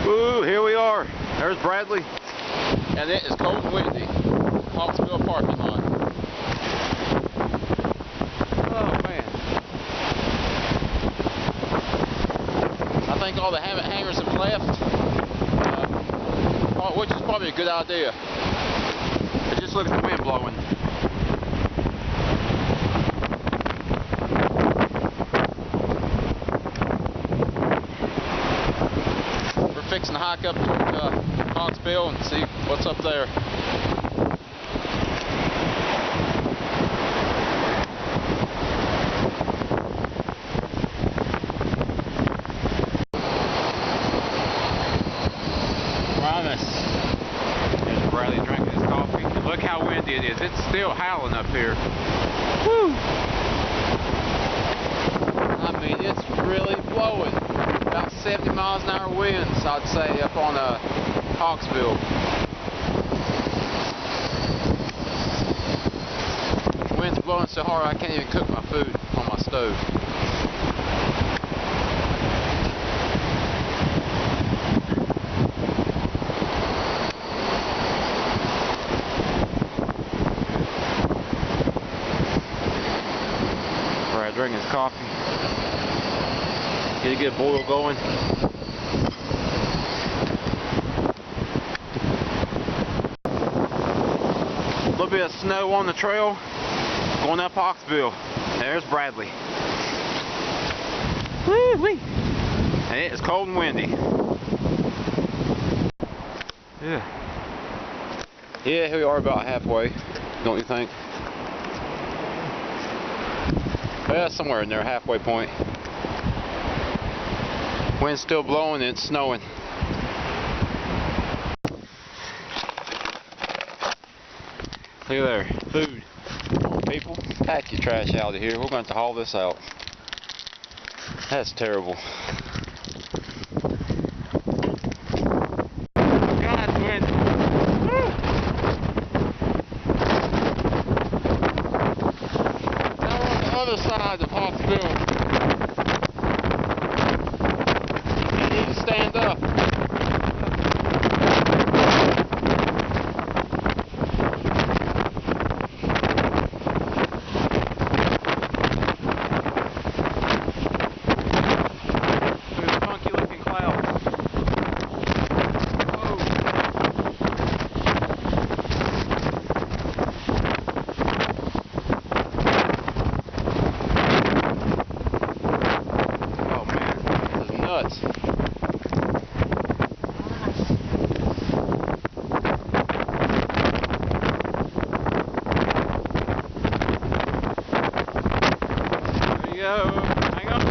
Woo, here we are. There's Bradley. And it is cold and windy. Hawksbill parking lot. Oh man. I think all the hangers have left, which is probably a good idea. But just look at the wind blowing. Fixing to hike up to Hawksbill and see what's up there. Promise. There's Bradley drinking his coffee. Look how windy it is. It's still howling up here. Woo! I mean, it's really blowing. About 70 miles an hour winds, I'd say, up on Hawksbill. The wind's blowing so hard I can't even cook my food on my stove. Alright, drinking his coffee. Get a good boil going. A little bit of snow on the trail going up Hawksbill. There's Bradley. Woo-wee. And it is cold and windy. Yeah, here we are about halfway, don't you think? Well, somewhere in there, halfway point. Wind's still blowing and it's snowing. Look there, food. Come on, people, pack your trash out of here. We're going to haul this out. That's terrible. God's wind. Woo! Now we're on the other side of Hawksbill. Stand up. Look at the funky looking clouds. Whoa. Oh man, this is nuts. Hang on.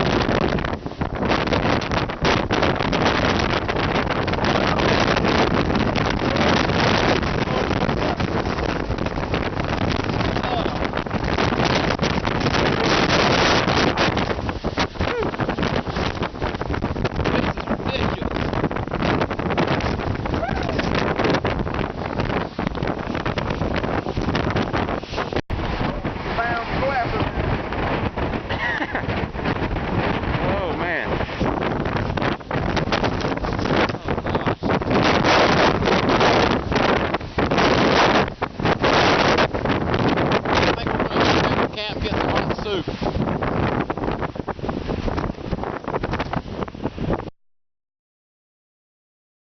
Soup.